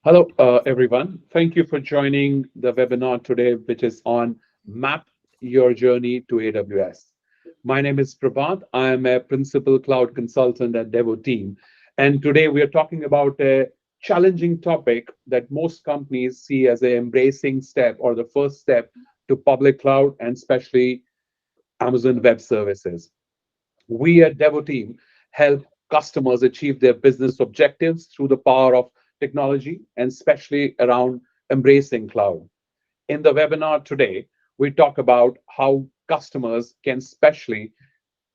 Hello, everyone. Thank you for joining the webinar today, which is on Map Your Journey to AWS. My name is Prabhat. I am a principal cloud consultant at Devoteam. And today we are talking about a challenging topic that most companies see as an embracing step or the first step to public cloud and especially Amazon Web Services. We at Devoteam help customers achieve their business objectives through the power of technology and especially around embracing cloud. In the webinar today, we talk about how customers can especially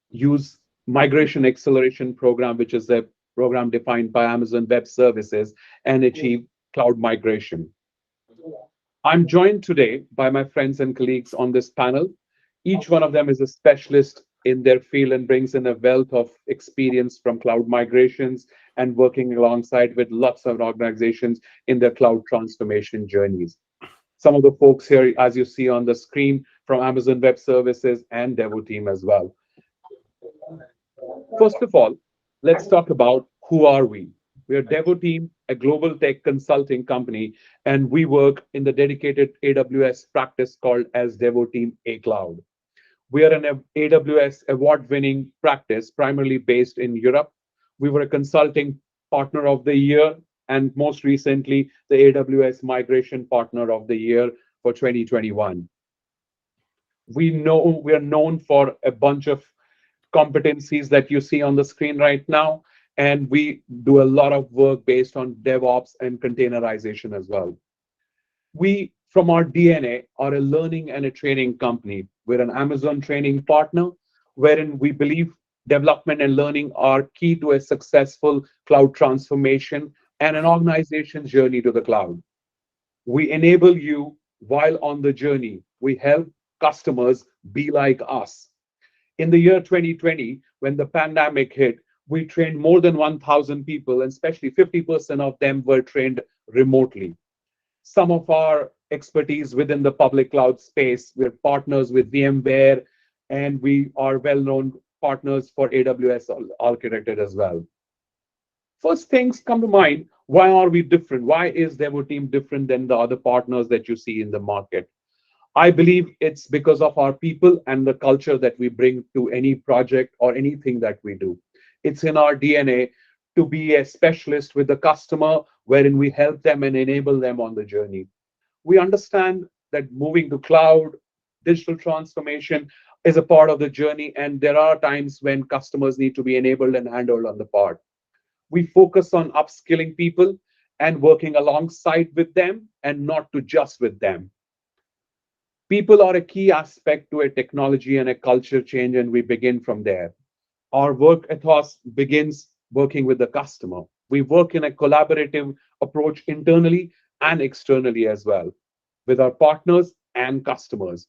use migration acceleration program, which is a program defined by Amazon Web Services, and achieve cloud migration. I'm joined today by my friends and colleagues on this panel. Each one of them is a specialist in their field and brings in a wealth of experience from cloud migrations and working alongside with lots of organizations in their cloud transformation journeys. Some of the folks here, as you see on the screen, from Amazon Web Services and Devoteam as well. First of all, let's talk about who are we. We are Devoteam, a global tech consulting company, and we work in the dedicated AWS practice called as Devoteam A Cloud. We are an AWS award-winning practice, primarily based in Europe. We were a consulting partner of the year, and most recently, the AWS Migration Partner of the Year for 2021. We are known for a bunch of competencies that you see on the screen right now. And we do a lot of work based on DevOps and containerization as well. We, from our DNA, are a learning and a training company. We're an Amazon training partner, wherein we believe development and learning are key to a successful cloud transformation and an organization's journey to the cloud. We enable you while on the journey. We help customers be like us. In the year 2020, when the pandemic hit, we trained more than 1,000 people, and especially 50% of them were trained remotely. Some of our expertise within the public cloud space, we're partners with VMware, and we are well-known partners for AWS Architected as well. First things come to mind, why are we different? Why is Devoteam different than the other partners that you see in the market? I believe it's because of our people and the culture that we bring to any project or anything that we do. It's in our DNA to be a specialist with the customer, wherein we help them and enable them on the journey. We understand that moving to cloud, digital transformation is a part of the journey, and there are times when customers need to be enabled and handled on the part. We focus on upskilling people and working alongside with them and not to just with them. People are a key aspect to a technology and a culture change, and we begin from there. Our work ethos begins working with the customer. We work in a collaborative approach internally and externally as well, with our partners and customers.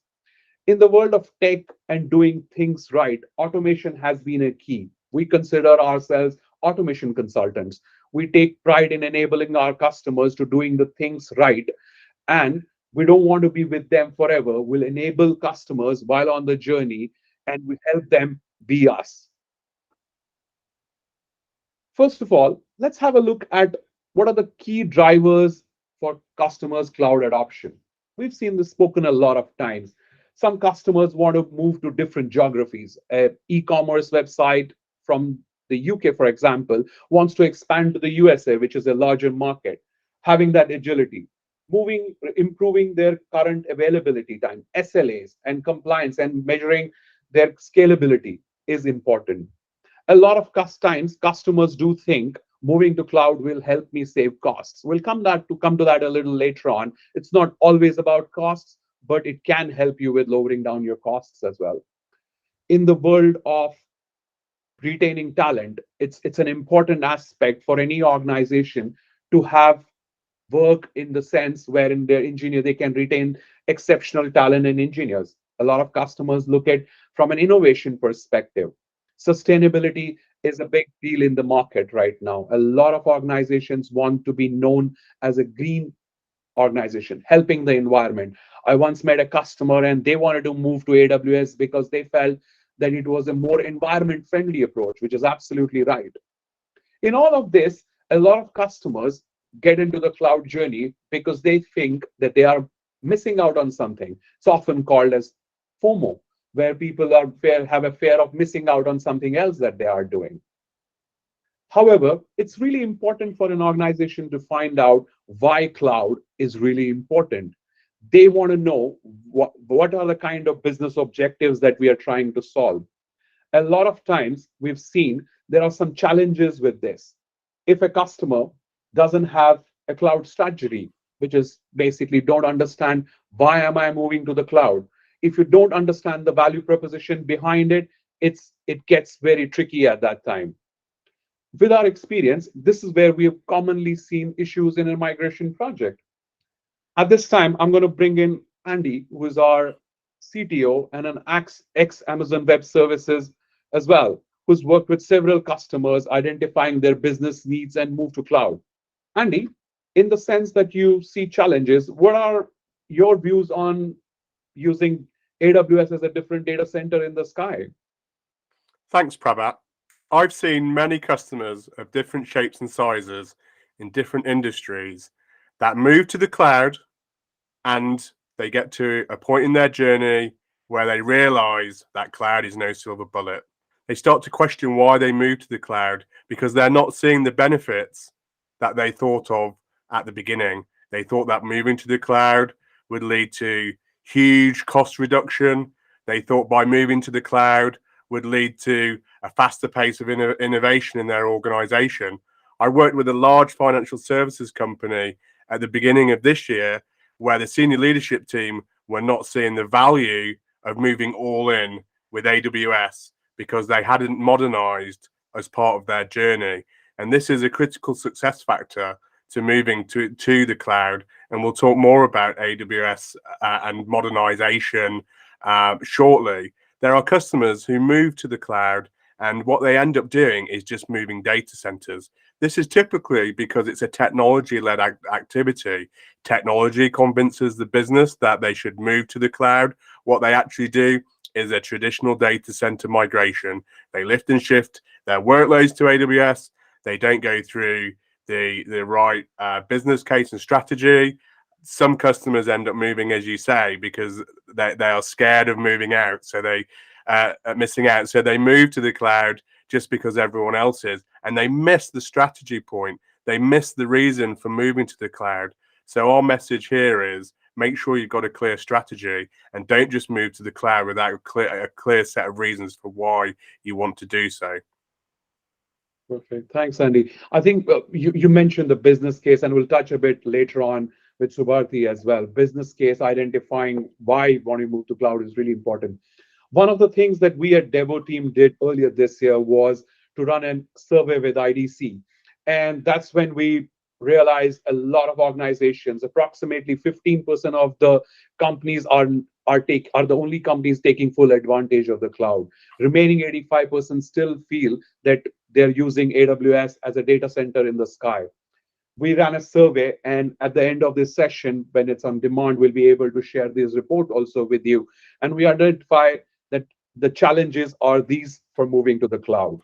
In the world of tech and doing things right, automation has been a key. We consider ourselves automation consultants. We take pride in enabling our customers to doing the things right, and we don't want to be with them forever. We'll enable customers while on the journey, and we help them be us. First of all, let's have a look at what are the key drivers for customers' cloud adoption. We've seen this spoken a lot of times. Some customers want to move to different geographies. An e-commerce website from the UK, for example, wants to expand to the USA, which is a larger market. Having that agility, improving their current availability time, SLAs and compliance, and measuring their scalability is important. A lot of times customers do think moving to cloud will help me save costs. We'll come to that a little later on. It's not always about costs, but it can help you with lowering down your costs as well. In the world of retaining talent, it's an important aspect for any organization to have work in the sense wherein their engineer they can retain exceptional talent and engineers. A lot of customers look at from an innovation perspective. Sustainability is a big deal in the market right now. A lot of organizations want to be known as a green organization, helping the environment. I once met a customer and they wanted to move to AWS because they felt that it was a more environment friendly approach, which is absolutely right. In all of this, a lot of customers get into the cloud journey because they think that they are missing out on something. It's often called as FOMO, where people have a fear of missing out on something else that they are doing. However, it's really important for an organization to find out why cloud is really important. They want to know what are the kind of business objectives that we are trying to solve. A lot of times we've seen there are some challenges with this. If a customer doesn't have a cloud strategy, which is basically don't understand why am I moving to the cloud. If you don't understand the value proposition behind it, it gets very tricky at that time. With our experience, this is where we have commonly seen issues in a migration project. At this time, I'm going to bring in Andy, who is our CTO and an ex-Amazon Web Services as well, who's worked with several customers identifying their business needs and move to cloud. Andy, in the sense that you see challenges, what are your views on using AWS as a different data center in the sky? Thanks, Prabhat. I've seen many customers of different shapes and sizes in different industries that move to the cloud, and they get to a point in their journey where they realize that cloud is no silver bullet. They start to question why they moved to the cloud because they're not seeing the benefits that they thought of at the beginning. They thought that moving to the cloud would lead to huge cost reduction. They thought by moving to the cloud would lead to a faster pace of innovation in their organization. I worked with a large financial services company at the beginning of this year where the senior leadership team were not seeing the value of moving all in with AWS because they hadn't modernized as part of their journey. And this is a critical success factor to moving to the cloud. And we'll talk more about AWS and modernization shortly. There are customers who move to the cloud, and what they end up doing is just moving data centers. This is typically because it's a technology-led activity. Technology convinces the business that they should move to the cloud. What they actually do is a traditional data center migration. They lift and shift their workloads to AWS. They don't go through the right business case and strategy. Some customers end up moving, as you say, because they are scared of moving out, so they missing out. So they move to the cloud just because everyone else is, and they miss the strategy point. They miss the reason for moving to the cloud. So our message here is make sure you've got a clear strategy and don't just move to the cloud without a clear set of reasons for why you want to do so. Perfect. Thanks, Andy. I think you mentioned the business case, and we'll touch a bit later on with Subharti as well. Business case, identifying why you want to move to cloud is really important. One of the things that we at Devoteam did earlier this year was to run a survey with IDC. And that's when we realized a lot of organizations, approximately 15% of the companies are the only companies taking full advantage of the cloud. Remaining 85% still feel that they're using AWS as a data center in the sky. We ran a survey, and at the end of this session, when it's on demand, we'll be able to share this report also with you. And we identify that the challenges are these for moving to the cloud.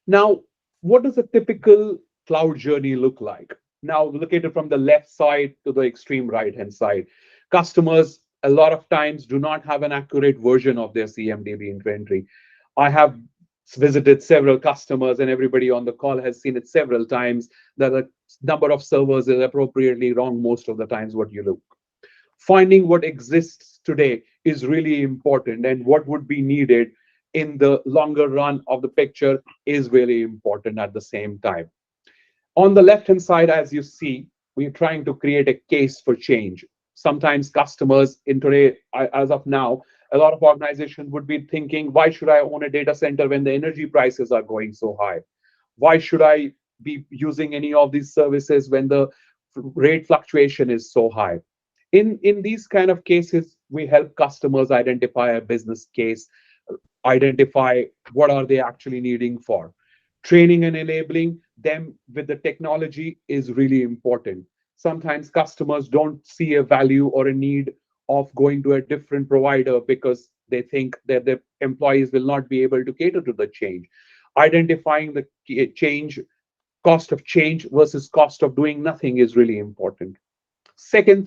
Now, what does a typical cloud journey look like? Now, look at it from the left side to the extreme right-hand side. Customers, a lot of times, do not have an accurate version of their CMDB inventory. I have visited several customers, and everybody on the call has seen it several times, that the number of servers is appropriately wrong most of the times what you look. Finding what exists today is really important, and what would be needed in the longer run of the picture is really important at the same time. On the left-hand side, as you see, we're trying to create a case for change. Sometimes customers in today, as of now, a lot of organizations would be thinking, why should I own a data center when the energy prices are going so high? Why should I be using any of these services when the rate fluctuation is so high? In these kind of cases, we help customers identify a business case, identify what are they actually needing for. Training and enabling them with the technology is really important. Sometimes customers don't see a value or a need of going to a different provider because they think that their employees will not be able to cater to the change. Identifying the change cost of change versus cost of doing nothing is really important. Second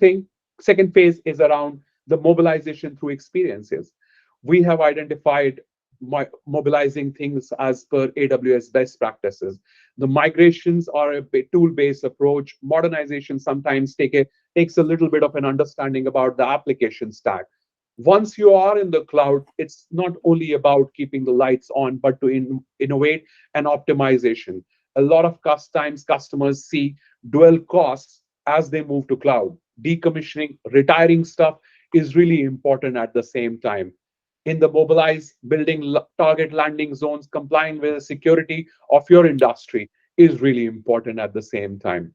phase is around the mobilization through experiences. We have identified mobilizing things as per AWS best practices. The migrations are a tool-based approach. Modernization sometimes takes a little bit of an understanding about the application stack. Once you are in the cloud, it's not only about keeping the lights on, but to innovate and optimization. A lot of times customers see dual costs as they move to cloud. Decommissioning, retiring stuff is really important at the same time. In the mobilize, building target landing zones, complying with the security of your industry is really important at the same time.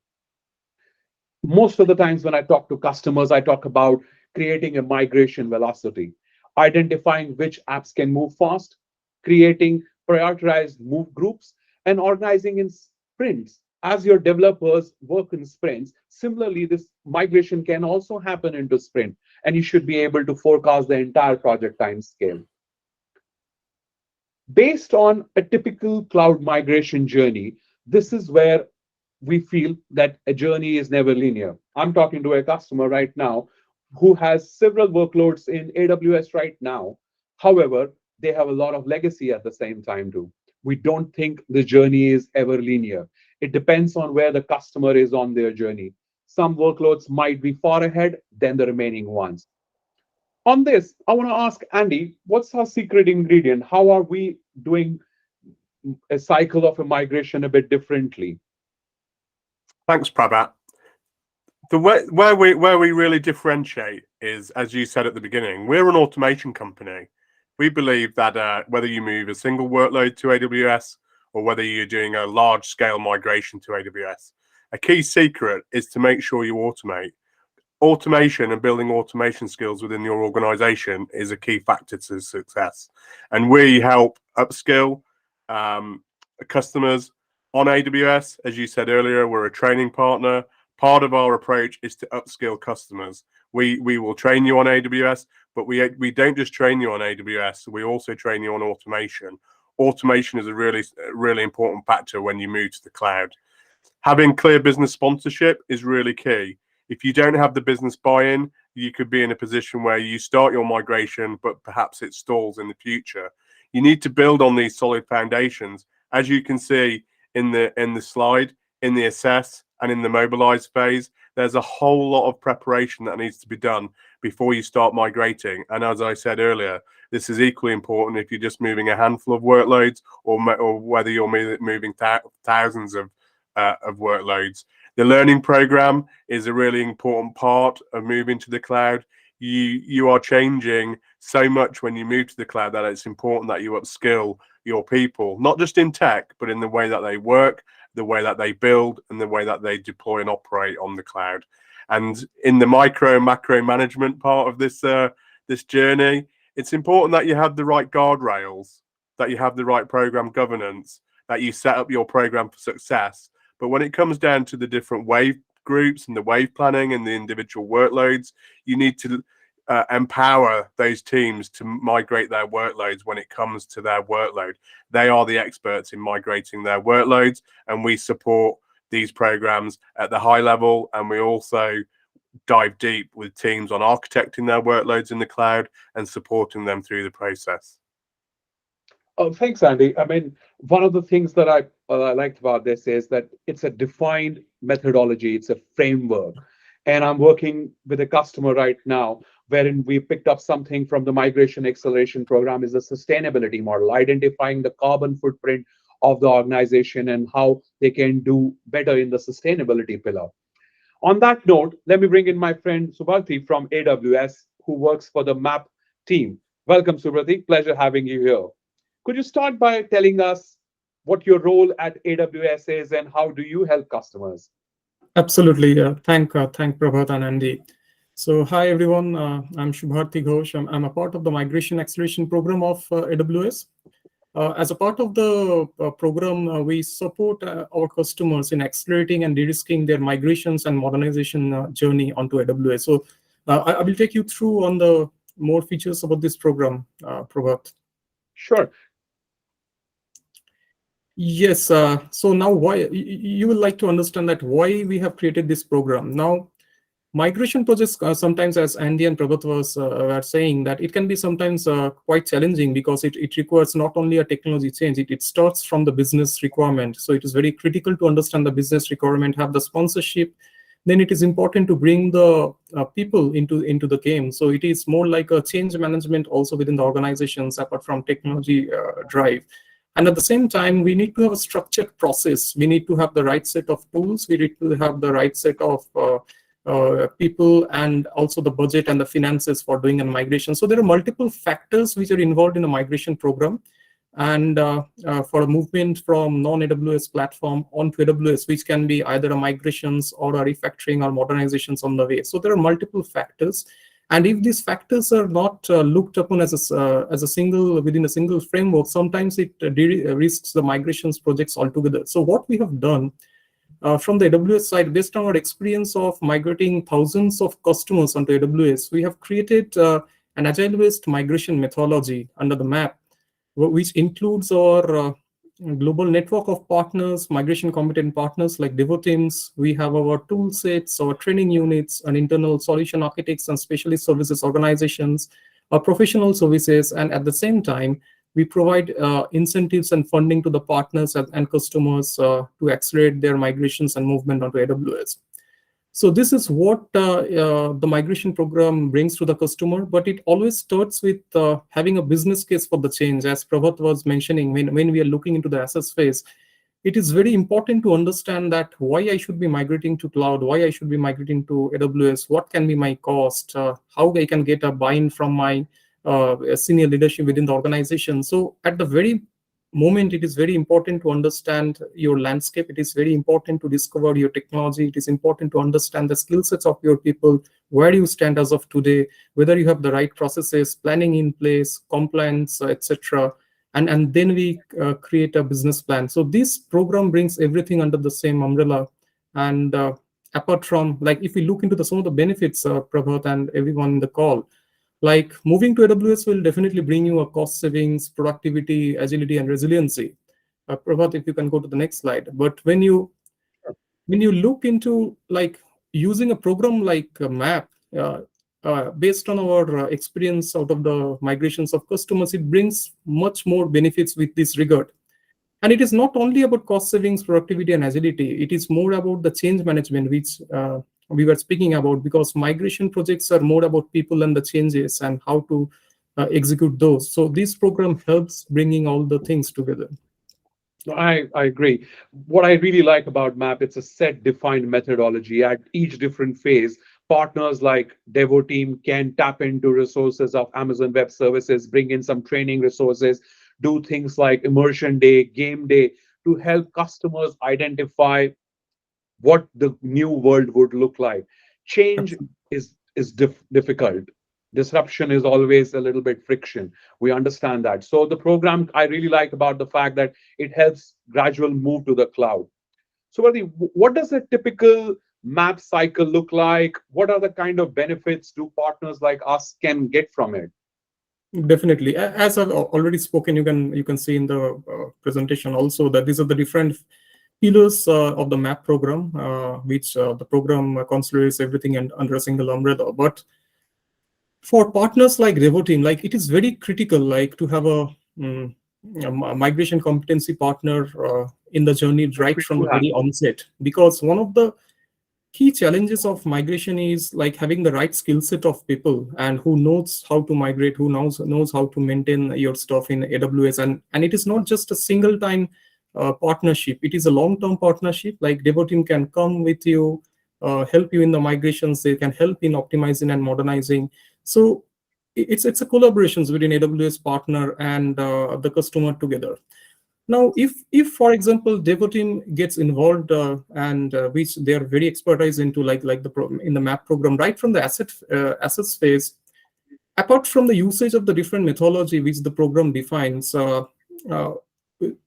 Most of the times when I talk to customers, I talk about creating a migration velocity, identifying which apps can move fast, creating prioritized move groups, and organizing in sprints. As your developers work in sprints, similarly, this migration can also happen into sprint, and you should be able to forecast the entire project time scale. Based on a typical cloud migration journey, this is where we feel that a journey is never linear. I'm talking to a customer right now who has several workloads in AWS right now. However, they have a lot of legacy at the same time too. We don't think the journey is ever linear. It depends on where the customer is on their journey. Some workloads might be far ahead than the remaining ones. On this, I want to ask Andy, what's our secret ingredient? How are we doing a cycle of a migration a bit differently? Thanks, Prabhat. Where we really differentiate is, as you said at the beginning, we're an automation company. We believe that whether you move a single workload to AWS or whether you're doing a large-scale migration to AWS, a key secret is to make sure you automate. Automation and building automation skills within your organization is a key factor to success. And we help upskill customers on AWS. As you said earlier, we're a training partner. Part of our approach is to upskill customers. We will train you on AWS, but we don't just train you on AWS. We also train you on automation. Automation is a really important factor when you move to the cloud. Having clear business sponsorship is really key. If you don't have the business buy-in, you could be in a position where you start your migration, but perhaps it stalls in the future. You need to build on these solid foundations. As you can see in the slide, in the assess and in the mobilize phase, there's a whole lot of preparation that needs to be done before you start migrating. And as I said earlier, this is equally important if you're just moving a handful of workloads or whether you're moving thousands of workloads. The learning program is a really important part of moving to the cloud. You are changing so much when you move to the cloud that it's important that you upskill your people, not just in tech, but in the way that they work, the way that they build, and the way that they deploy and operate on the cloud. And in the micro and macro management part of this journey, it's important that you have the right guardrails, that you have the right program governance, that you set up your program for success. But when it comes down to the different wave groups and the wave planning and the individual workloads, you need to empower those teams to migrate their workloads when it comes to their workload. They are the experts in migrating their workloads, and we support these programs at the high level, and we also dive deep with teams on architecting their workloads in the cloud and supporting them through the process. Oh, thanks, Andy. I mean, one of the things that I liked about this is that it's a defined methodology. It's a framework. And I'm working with a customer right now wherein we picked up something from the Migration Acceleration Program is a sustainability model, identifying the carbon footprint of the organization and how they can do better in the sustainability pillar. On that note, let me bring in my friend Subharti from AWS, who works for the MAP team. Welcome, Subharti. Pleasure having you here. Could you start by telling us what your role at AWS is and how do you help customers? Absolutely. Thank Prabhat and Andy. So hi, everyone. I'm Subharti Ghosh. I'm a part of the Migration Acceleration Program of AWS. As a part of the program, we support our customers in accelerating and de-risking their migrations and modernization journey onto AWS. So I will take you through on the more features about this program, Prabhat. Sure. Yes. So now why you will like to understand that why we have created this program. Now, migration projects sometimes, as Andy and Prabhat were saying, that it can be sometimes quite challenging because it requires not only a technology change, it starts from the business requirement. So it is very critical to understand the business requirement, have the sponsorship. Then it is important to bring the people into the game. So it is more like a change management also within the organizations apart from technology drive. And at the same time, we need to have a structured process. We need to have the right set of tools. We need to have the right set of people, and also the budget and the finances for doing a migration. So there are multiple factors which are involved in a migration program. And for a movement from non-AWS platform onto AWS, which can be either a migrations or a refactoring or modernizations on the way. So there are multiple factors. And if these factors are not looked upon as a single within a single framework, sometimes it risks the migrations projects altogether. So what we have done from the AWS side, based on our experience of migrating thousands of customers onto AWS, we have created an agile-based migration methodology under the MAP, which includes our global network of partners, migration competent partners like Devoteams. We have our tool sets, our training units, and internal solution architects and specialist services organizations, our professional services, and at the same time, we provide incentives and funding to the partners and customers to accelerate their migrations and movement onto AWS. So this is what the migration program brings to the customer, but it always starts with having a business case for the change. As Prabhat was mentioning, when we are looking into the assess phase, it is very important to understand that why I should be migrating to cloud, why I should be migrating to AWS, what can be my cost, how I can get a buy-in from my senior leadership within the organization. So at the very moment, it is very important to understand your landscape. It is very important to discover your technology. It is important to understand the skill sets of your people, where you stand as of today, whether you have the right processes, planning in place, compliance, etc. And then we create a business plan. So this program brings everything under the same umbrella. And apart from, like, if we look into some of the benefits, Prabhat and everyone in the call, like moving to AWS will definitely bring you a cost savings, productivity, agility, and resiliency. Prabhat, if you can go to the next slide. But when you look into like using a program like a MAP, based on our experience out of the migrations of customers, it brings much more benefits with this regard. And it is not only about cost savings, productivity, and agility. It is more about the change management, which we were speaking about, because migration projects are more about people and the changes and how to execute those. So this program helps bringing all the things together. No, I agree. What I really like about MAP, it's a set defined methodology at each different phase. Partners like Devoteam can tap into resources of Amazon Web Services, bring in some training resources, do things like immersion day, game day to help customers identify what the new world would look like. Change is difficult. Disruption is always a little bit friction. We understand that. So the program I really like about the fact that it helps gradual move to the cloud. So what does a typical map cycle look like? What are the kind of benefits do partners like us can get from it? Definitely. As I've already spoken, you can see in the presentation also that these are the different pillars of the MAP program, which the program considers everything under a single umbrella. But for partners like Devoteam, like it is very critical, like to have a migration competency partner in the journey What right we from do the have. very onset. Because one of the key challenges of migration is like having the right skill set of people and who knows how to migrate, who knows how to maintain your stuff in AWS. And it is not just a single time partnership. It is a long-term partnership. Like Devoteam can come with you, help you in the migrations. They can help in optimizing and modernizing. So it's a collaborations between AWS partner and the customer together. Now, if for example Devoteam gets involved and which they are very expertise into, like in the MAP program, right from the assets phase, apart from the usage of the different methodology which the program defines, uh,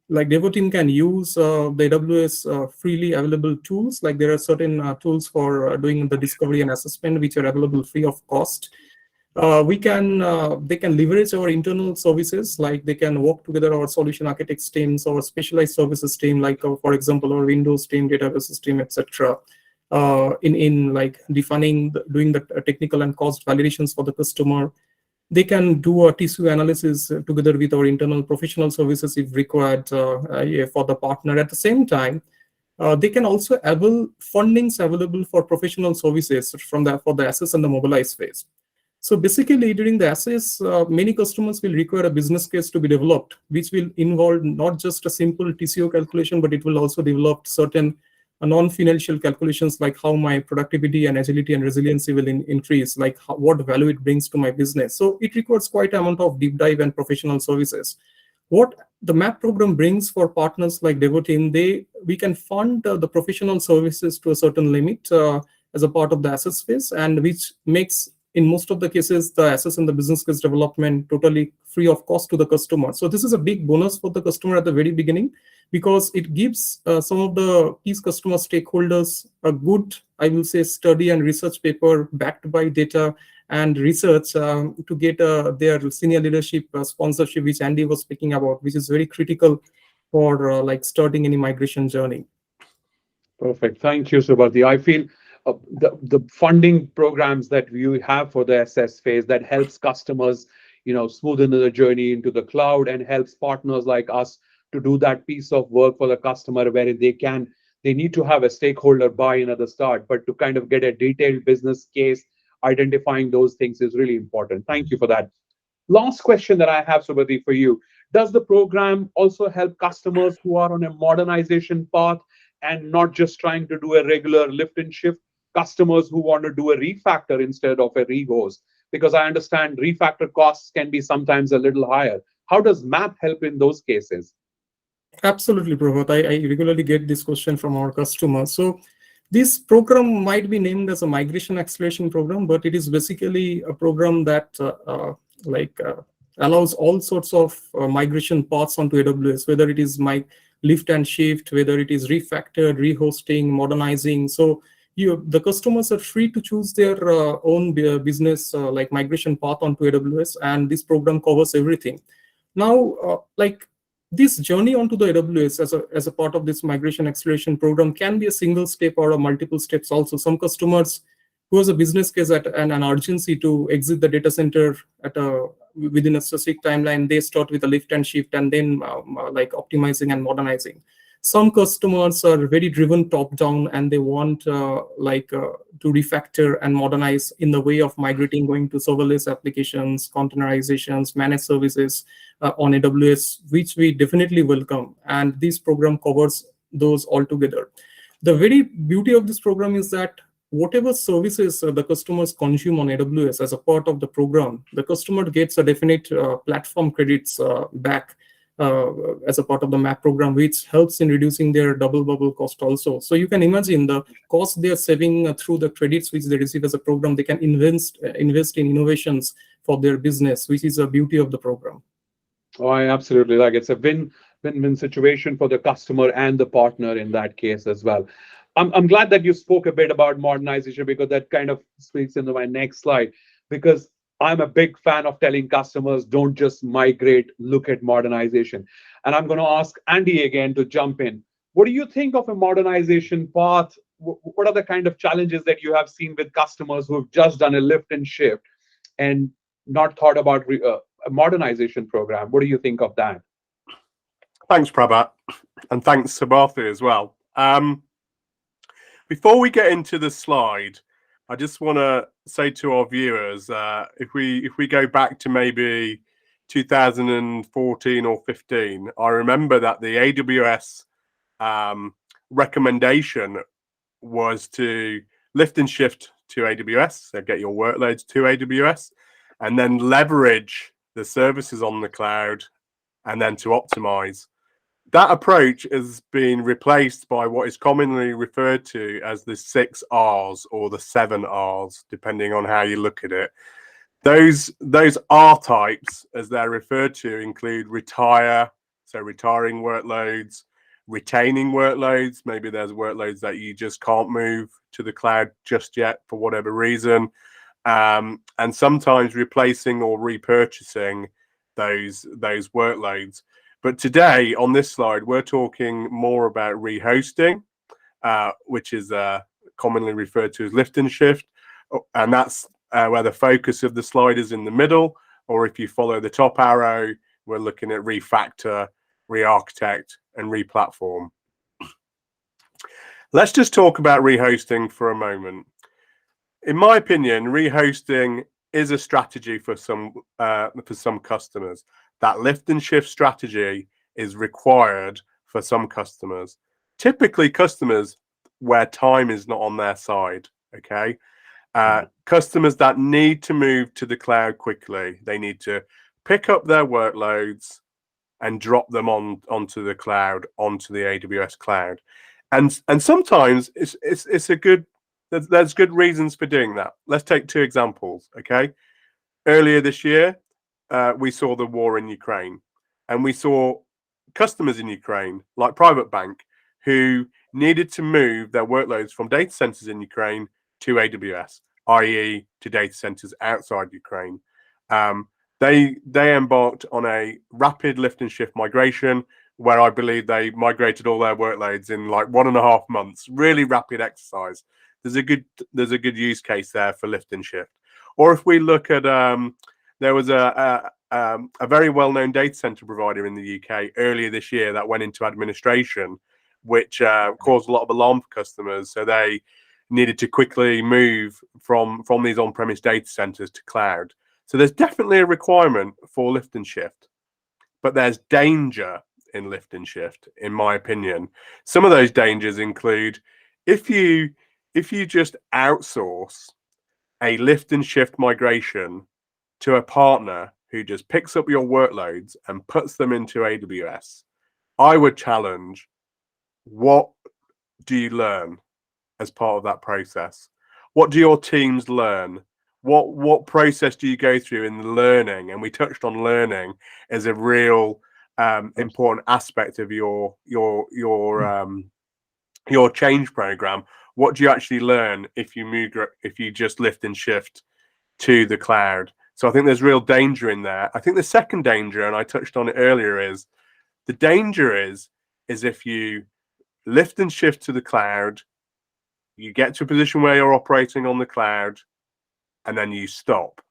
like Devoteam can use the AWS freely available tools. Like there are certain tools for doing the discovery and assessment which are available free of cost. They can leverage our internal services, like they can work together our solution architects teams, our specialized services team, like for example our Windows team, database team, etc. In like defining, doing the technical and cost validations for the customer. They can do a tissue analysis together with our internal professional services if required for the partner. At the same time, they can also avail fundings available for professional services for the assess and the mobilize phase. So basically, during the assess, many customers will require a business case to be developed, which will involve not just a simple TCO calculation, but it will also develop certain non-financial calculations, like how my productivity and agility and resiliency will increase, like what value it brings to my business. So it requires quite an amount of deep dive and professional services. What the MAP program brings for partners like Devoteam, we can fund the professional services to a certain limit as a part of the assess phase, and which makes, in most of the cases, the assess and the business case development totally free of cost to the customer. So this is a big bonus for the customer at the very beginning, because it gives some of the key customer stakeholders a good, I will say, study and research paper backed by data and research to get their senior leadership sponsorship, which Andy was speaking about, which is very critical for like starting any migration journey. Perfect. Thank you, Subhati. I feel the funding programs that you have for the SS phase that helps customers, smoothen the journey into the cloud, and helps partners like us to do that piece of work for the customer, where they need to have a stakeholder buy-in at the start, but to kind of get a detailed business case, identifying those things is really important. Thank you for that. Last question that I have, Subhati, for you. Does the program also help customers who are on a modernization path and not just trying to do a regular lift and shift, customers who want to do a refactor instead of a rehost? Because I understand refactor costs can be sometimes a little higher. How does MAP help in those cases? Absolutely, Prabhat. I regularly get this question from our customers. So this program might be named as a migration acceleration program, but it is basically a program that allows all sorts of migration paths onto AWS, whether it is my lift and shift, whether it is refactored, rehosting, modernizing. So the customers are free to choose their own business like migration path onto AWS, and this program covers everything. Now, this journey onto the AWS as a part of this migration acceleration program can be a single step or a multiple steps also. Some customers who has a business case and an urgency to exit the data center within a specific timeline, they start with a lift and shift and then optimizing and modernizing. Some customers are very driven top down and they want to refactor and modernize in the way of migrating, going to serverless applications, containerizations, managed services on AWS, which we definitely welcome. And this program covers those all together. The very beauty of this program is that whatever services the customers consume on AWS as a part of the program, the customer gets a definite platform credits back as a part of the MAP program, which helps in reducing their double bubble cost also. So you can imagine the cost they are saving through the credits which they receive as a program. They can invest in innovations for their business, which is a beauty of the program. Oh, I absolutely like it. It's a win-win situation for the customer and the partner in that case as well. I'm glad that you spoke a bit about modernization, because that kind of speaks into my next slide, because I'm a big fan of telling customers, don't just migrate, look at modernization. And I'm going to ask Andy again to jump in. What do you think of a modernization path? What are the kind of challenges that you have seen with customers who have just done a lift and shift and not thought about a modernization program? What do you think of that? Thanks, Prabhat, and thanks, Subhati, as well. Before we get into the slide, I just want to say to our viewers, if we go back to maybe 2014 or 15, I remember that the AWS recommendation was to lift and shift to AWS, so get your workloads to AWS, and then leverage the services on the cloud, and then to optimize. That approach has been replaced by what is commonly referred to as the 6 R's or the 7 R's, depending on how you look at it. Those R types, as they're referred to, include retire, so retiring workloads, retaining workloads. Maybe there's workloads that you just can't move to the cloud just yet for whatever reason. and sometimes replacing or repurchasing those workloads. But today on this slide, we're talking more about rehosting, which is commonly referred to as lift and shift, and that's where the focus of the slide is in the middle. Or if you follow the top arrow, we're looking at refactor, re-architect, and replatform. Let's just talk about rehosting for a moment. In my opinion, rehosting is a strategy for some customers. That lift and shift strategy is required for some customers. Typically, customers where time is not on their side. Okay, customers that need to move to the cloud quickly. They need to pick up their workloads and drop them onto the cloud, onto the AWS cloud. And sometimes it's a good, there's good reasons for doing that. Let's take two examples. Okay, earlier this year, we saw the war in Ukraine, and we saw customers in Ukraine, like Private Bank, who needed to move their workloads from data centers in Ukraine to AWS, i.e., to data centers outside Ukraine. They embarked on a rapid lift and shift migration, where I believe they migrated all their workloads in like 1.5 months. Really rapid exercise. There's a good use case there for lift and shift. Or if we look at there was a very well-known data center provider in the UK earlier this year that went into administration, which caused a lot of alarm for customers. So they needed to quickly move from these on-premise data centers to cloud. So there's definitely a requirement for lift and shift, but there's danger in lift and shift, in my opinion. Some of those dangers include if you just outsource a lift and shift migration to a partner who just picks up your workloads and puts them into AWS, I would challenge, what do you learn as part of that process? What do your teams learn? What process do you go through in the learning? And we touched on learning as a real important aspect of your change program. What do you actually learn if you just lift and shift to the cloud? So I think there's real danger in there. I think the second danger, and I touched on it earlier, is the danger is if you lift and shift to the cloud, you get to a position where you're operating on the cloud, and then you stop.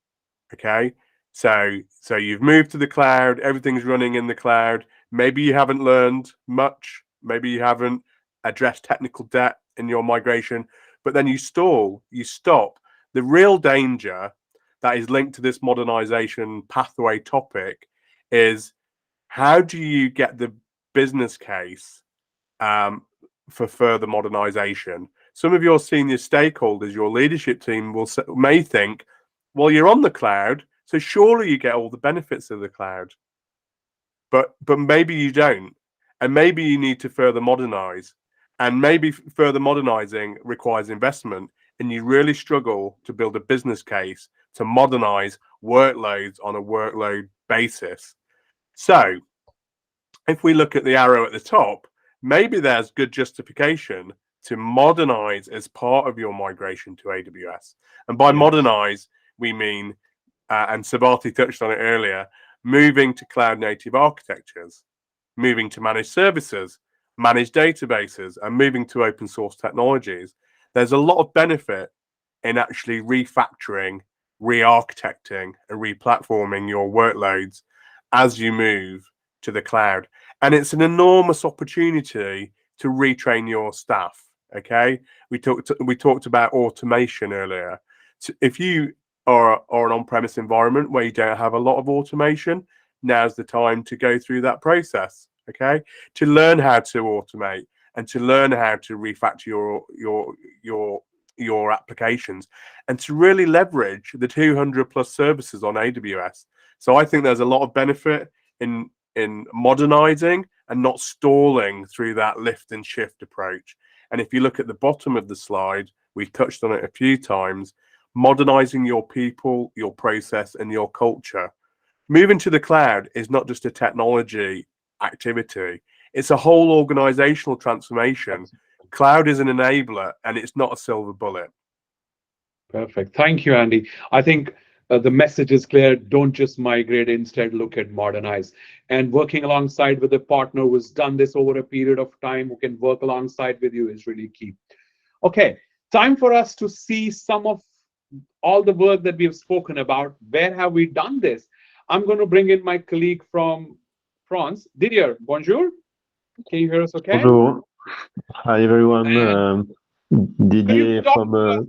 Okay, so you've moved to the cloud, everything's running in the cloud. Maybe you haven't learned much, maybe you haven't addressed technical debt in your migration, but then you stall, you stop. The real danger that is linked to this modernization pathway topic is, how do you get the business case for further modernization? Some of your senior stakeholders, your leadership team may think, well, you're on the cloud, so surely you get all the benefits of the cloud. But maybe you don't. And maybe you need to further modernize. And maybe further modernizing requires investment. And you really struggle to build a business case to modernize workloads on a workload basis. So if we look at the arrow at the top, maybe there's good justification to modernize as part of your migration to AWS. And by modernize, we mean, and Subhati touched on it earlier, moving to cloud native architectures, moving to managed services, managed databases, and moving to open source technologies. There's a lot of benefit in actually refactoring, re-architecting, and replatforming your workloads as you move to the cloud. And it's an enormous opportunity to retrain your staff. Okay, we talked about automation earlier. So if you are an on-premise environment where you don't have a lot of automation, now's the time to go through that process. Okay, to learn how to automate and to learn how to refactor your applications, and to really leverage the 200+ services on AWS. So I think there's a lot of benefit in modernizing and not stalling through that lift and shift approach. And if you look at the bottom of the slide, we've touched on it a few times, modernizing your people, your process, and your culture. Moving to the cloud is not just a technology activity, it's a whole organizational transformation. Cloud is an enabler, and it's not a silver bullet. Perfect. Thank you, Andy. I think the message is clear. Don't just migrate, instead, look at modernize. And working alongside with a partner who's done this over a period of time, who can work alongside with you, is really key. Okay, time for us to see some of all the work that we've spoken about. Where have we done this? I'm going to bring in my colleague from France. Didier, bonjour. Can you hear us okay? Bonjour. Hi, everyone. And could you Didier talk from.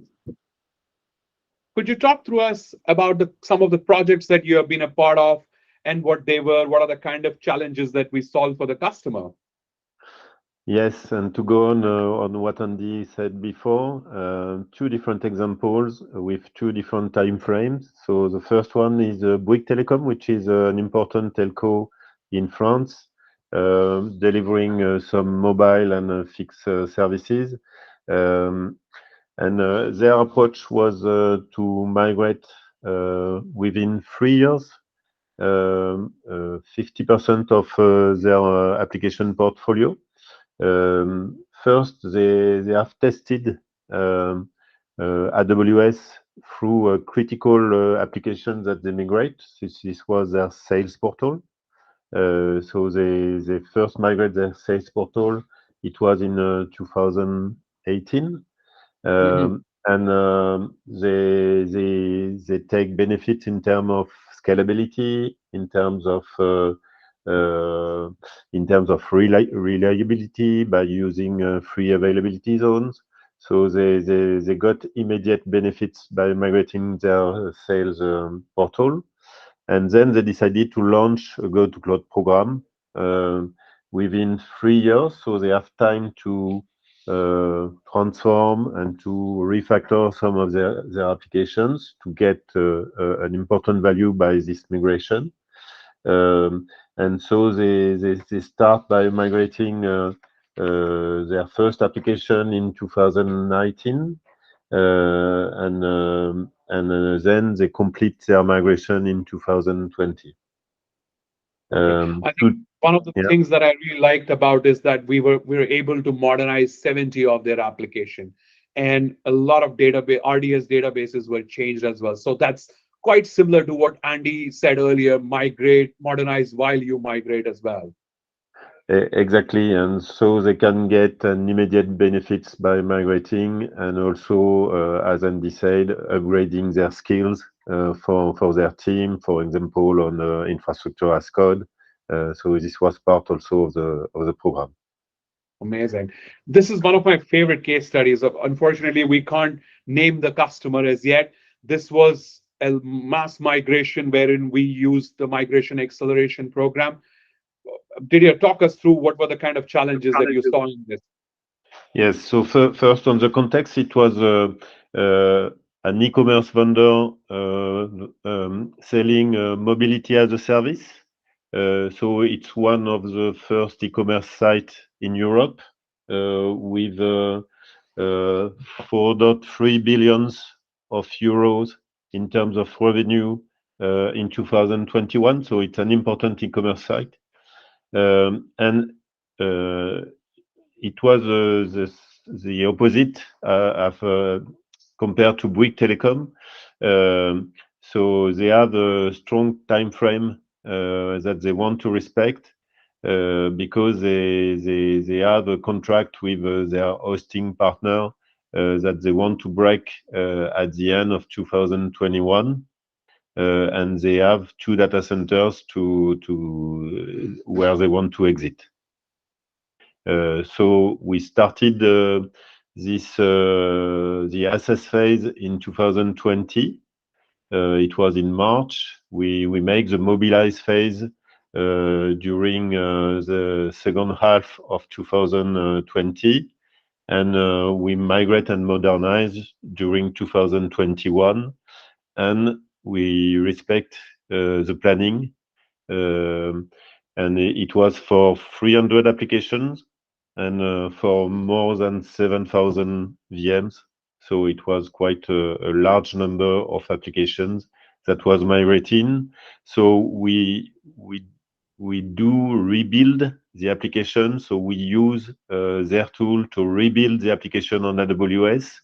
could you talk through us about some of the projects that you have been a part of and what they were? What are the kind of challenges that we solve for the customer? Yes, and to go on what Andy said before, two different examples with two different time frames. So the first one is Bouygues Telecom, which is an important telco in France, delivering some mobile and fixed services. And their approach was to migrate within 3 years 50% of their application portfolio. First, they have tested AWS through a critical application that they migrate. This was their sales portal. So they first migrate their sales portal. It was in 2018. And they take benefits in terms of scalability, in terms of reliability by using free availability zones. So they got immediate benefits by migrating their sales portal, and then they decided to launch a Go to Cloud program within 3 years, so they have time to transform and to refactor some of their applications to get an important value by this migration. And so they start by migrating their first application in 2019, and then they complete their migration in 2020. I think one of the things that I really liked about is that we were able to modernize 70 of their application, and a lot of RDS databases were changed as well. So that's quite similar to what Andy said earlier: migrate, modernize while you migrate as well. Exactly, and so they can get an immediate benefits by migrating, and also, as Andy said, upgrading their skills for their team, for example, on infrastructure as code. So this was part also of the program. Amazing. This is one of my favorite case studies. Unfortunately, we can't name the customer as yet. This was a mass migration wherein we used the migration acceleration program. Did you talk us through what were the kind of challenges that you saw in this? Yes. So first, on the context, it was an e-commerce vendor selling mobility as a service. So it's one of the first e-commerce sites in Europe with 4.3 billion euros in terms of revenue in 2021. So it's an important e-commerce site. And it was the opposite compared to Bouygues Telecom. So they have a strong time frame that they want to respect because they have a contract with their hosting partner that they want to break at the end of 2021. And they have 2 data centers to where they want to exit. So we started the assess phase in 2020. It was in March. We make the mobilize phase during the second half of 2020, and we migrate and modernize during 2021, and we respect the planning. And it was for 300 applications and for more than 7,000 VMs. So it was quite a large number of applications that was migrating. So we do rebuild the application. So we use their tool to rebuild the application on AWS.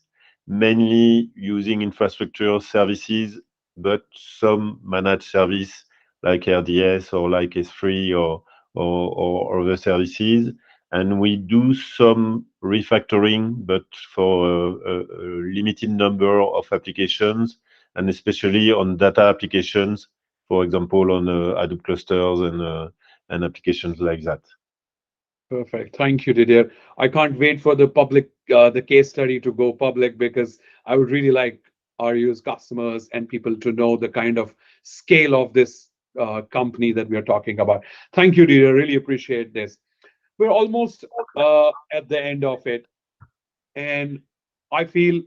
mainly using infrastructure services, but some managed service like RDS or like S3 or other services. And we do some refactoring, but for a limited number of applications, and especially on data applications, for example, on Hadoop clusters and applications like that. Perfect. Thank you, Didier. I can't wait for the case study to go public, because I would really like our US customers and people to know the kind of scale of this company that we are talking about. Thank you, Didier. Really appreciate this. We're almost at the end of it, and I feel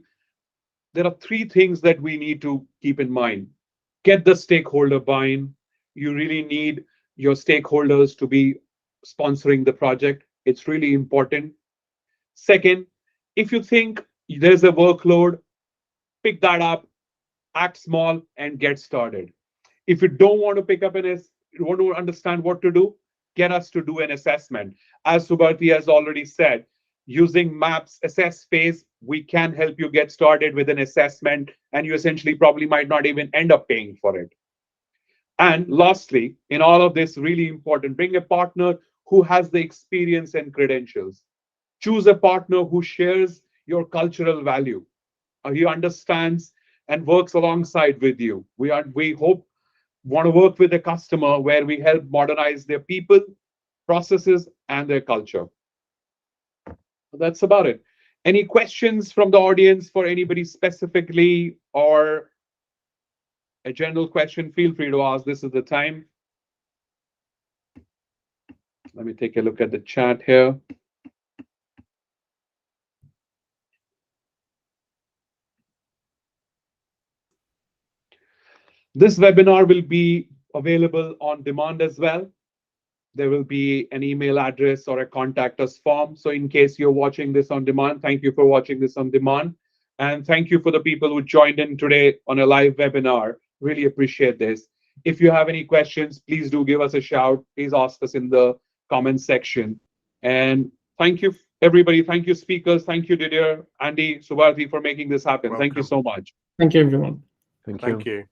there are three things that we need to keep in mind. Get the stakeholder buy-in. You really need your stakeholders to be sponsoring the project. It's really important. Second, if you think there's a workload, pick that up, act small, and get started. If you don't want to pick up you want to understand what to do, get us to do an assessment. As Subharti has already said, using MAP's assess phase, we can help you get started with an assessment, and you essentially probably might not even end up paying for it. And lastly, in all of this, really important, bring a partner who has the experience and credentials. Choose a partner who shares your cultural value. He understands and works alongside with you. We want to work with a customer where we help modernize their people, processes, and their culture. That's about it. Any questions from the audience for anybody specifically, or a general question? Feel free to ask. This is the time. Let me take a look at the chat here. This webinar will be available on demand as well. There will be an email address or a contact us form. So in case you're watching this on demand, thank you for watching this on demand. And thank you for the people who joined in today on a live webinar. Really appreciate this. If you have any questions, please do give us a shout. Please ask us in the comments section. And thank you, everybody. Thank you, speakers. Thank you, Didier, Andy, Subharti, for making this happen. Thank you so much. Thank you, everyone. Thank you. Thank you.